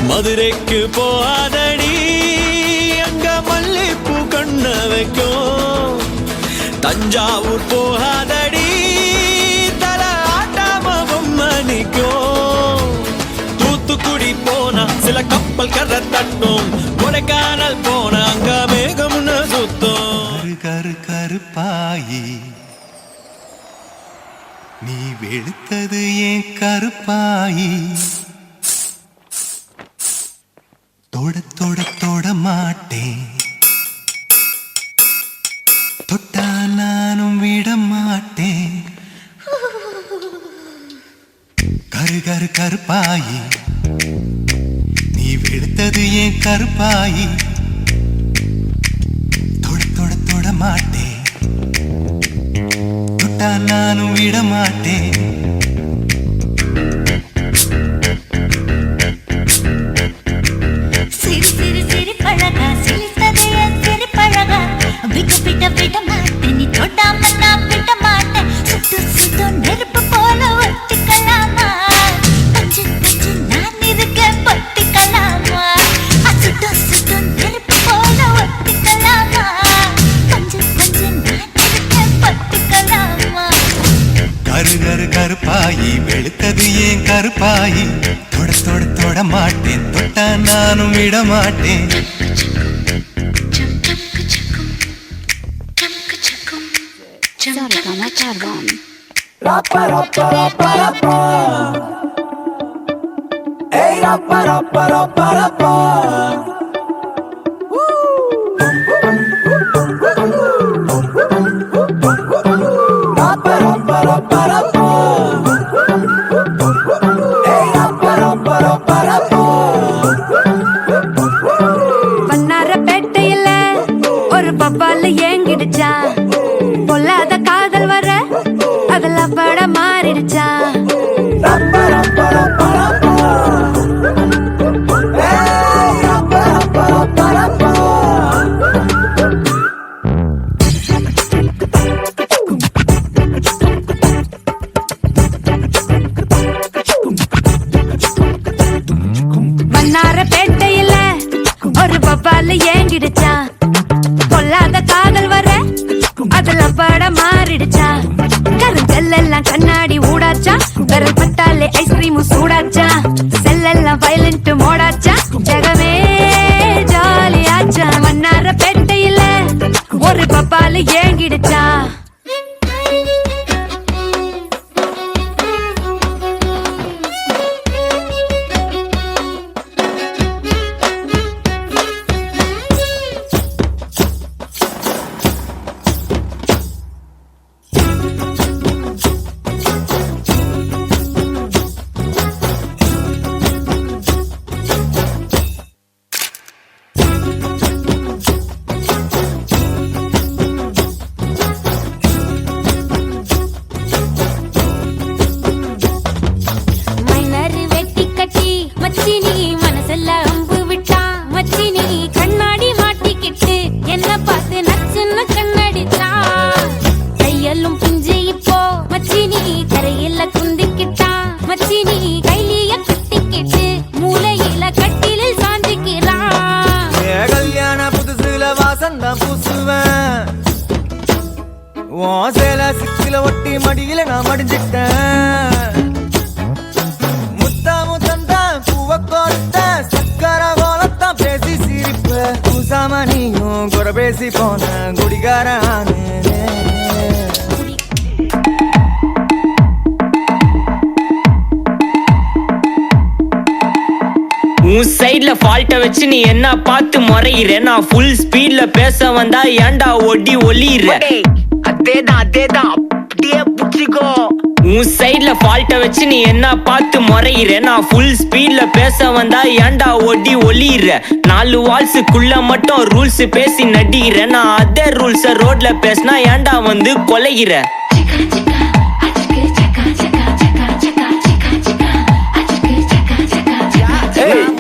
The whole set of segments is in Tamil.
மதுரைக்கு போகாதடி அங்க மல்லிப்பூ கண்ண வைக்கும். தஞ்சாவூர் போகாதடி தல ஆட்டாம பொம்மணிக்கும். தூத்துக்குடி போனா சில கப்பல் கரை தட்டும். கொடைக்கானல் போனா அங்க மேகம்னு சுத்தும். கரு கருப்பாயி நீ வெளுத்தது ஏன் கருப்பாயி. தொட தொட தொட மாட்டேன் தொட்டா நானும் விட மாட்டேன். கரு கரு கருப்பாயி நீ வெளுத்தது ஏன் கருப்பாயி. தொட தொட தொட மாட்டேன் தொட்டா நானும் விட மாட்டேன். கருப்பாயி வெளுத்தது ஏன் கருப்பாயி. தொட தொட தொட மாட்டேன் தொட்டா நானும் விட மாட்டேன். வண்ணாரப்பேட்டையில ஒரு பப்பால ஏங்கிடுச்சா. பொல்லாத காதல் வர அதுல பட மாறிடுச்சா. வண்ணாரப்பேட்டையில ஒரு பப்பால ஏங்கிடுச்சா. பொல்லாத காதல் வர அதுல பட மாறிடுச்சா. கருஞ்செல்லாம் கண்ணாடி ஊடாச்சா. விரல் பட்டாலே ஐஸ்கிரீம் சூடாச்சா. செல்லெல்லாம் வயலண்ட் மோடாச்சா. ஜகமே ஜாலியாச்சா. வண்ணாரப்பேட்டையில ஒரு பப்பால ஏங்கிடுச்சா. ஒட்டி மடியில நான் மடிஞ்சிட்டேன். முத்தாமு தந்தா பூவ கோத்த சக்கர கோலத்தான் பேசி சிரிப்ப. பூசாமணியும் குறை பேசி போன குடிகாரானே. உன் சைட்ல ஃபால்ட்ட வச்சு நீ என்ன பார்த்து முறையிற. நான் ஃபுல் ஸ்பீட்ல பேச வந்தா ஏன்டா ஒடி ஒளியிற. அதேதான் அப்படியே உன் சைட்ல ஃபால்ட்ட வச்சு நீ என்ன பார்த்து முறையிற நான் ஃபுல் ஸ்பீட்ல பேச வந்தா ஏன்டா ஒடி ஒளியிற 4 வால்ஸுக்குள்ள மட்டும் ரூல்ஸ் பேசி நடிகிற நான் அதே ரூல்ஸ ரோட்ல பேசினா ஏன்டா வந்து கொலைகிற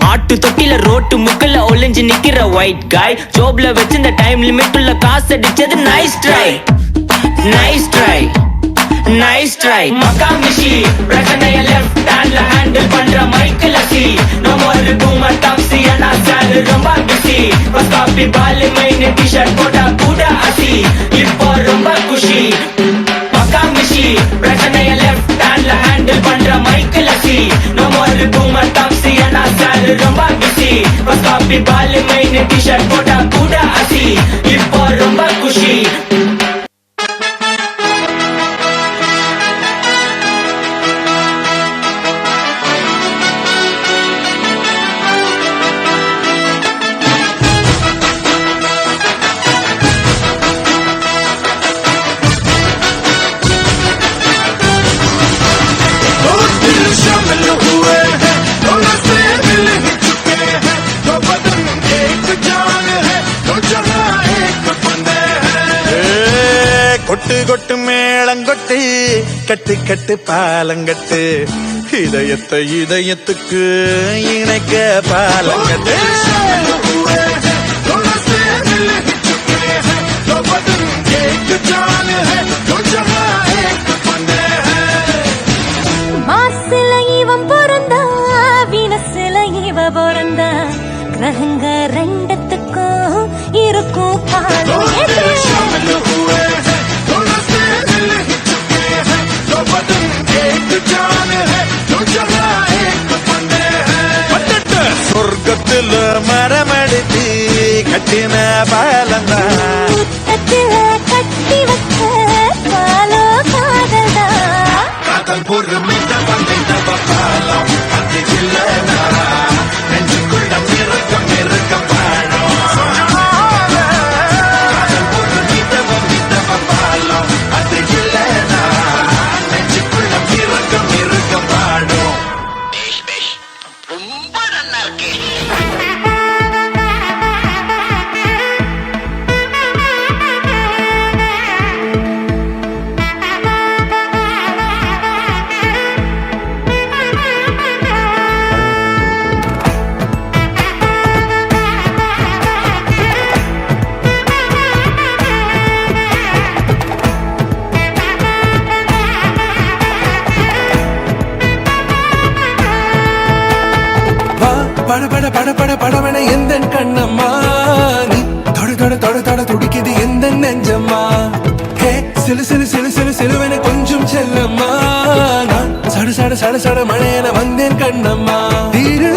ஆட்டு தொட்டில ரோட்டு முக்கல்ல ஒளிஞ்சு நிக்கிற ஒயிட் காய் ஜோப்ல வச்சிருந்த டைம் லிமிட் உள்ள காசு அடிச்சது nice try nice try nice try மக்கா மிஷி பிரச்சனைய லெஃப்ட் ஹேண்ட்ல ஹேண்டில் பண்ற மைக்கேல் அசி நம்ம ஒரு பூமர் டாக்ஸி அண்ணா சார் ரொம்ப பிஸி பஸ் காப்பி பால் மெயின் டி-ஷர்ட் போட்டா கூட அசி இப்போ ரொம்ப குஷி மக்கா மிஷி பிரச்சனைய லெஃப்ட் ஹேண்ட்ல ஹேண்டில் பண்ற மைக்கேல் அசி நம்ம ஒரு பூமர் டாக்ஸி அண்ணா சார் ரொம்ப பிஸி பஸ் காப்பி பால் மெயின் டி-ஷர்ட் போட்டா கூட அசி இப்போ ரொம்ப குஷி கொட்டு கொட்டு மேளங்கொட்டு கட்டு கட்டு பாலங்கட்டு இதயத்தை இதயத்துக்கு இணைக்க பாலங்கட்டு மாசில இவன் பிறந்தா வீனசில இவ பிறந்தா கிரகங்க ரெண்டத்துக்கும் இருக்கும் காலம் சொர்க்கத்துல மரமடித்து கட்டின பாலந்தா கட்டி வச்ச பாலோ காதல்தா காதல் பொறுமைத்த வந்த பாலம் அது இல்லனா நெஞ்சுக்குள்ள மிருக்கம் மிருக்க பாடும் காதல் பொறுமைத்த வந்த பாலம் அது இல்லனா நெஞ்சுக்குள்ள மிருக்கம் மிருக்க பாடும் ரொம்ப நல்லா இருக்கு பட பட பட பட படவன எந்த கண்ணம்மா நீ தொட தொட தொட தொட துடிக்குது எந்த நெஞ்சம்மா ஹே சிலு சிலு சிலு சிலு சிலுவன கொஞ்சம் செல்லம்மா நான் சட சட சட சட மழையன வந்தேன் கண்ணம்மா தீரு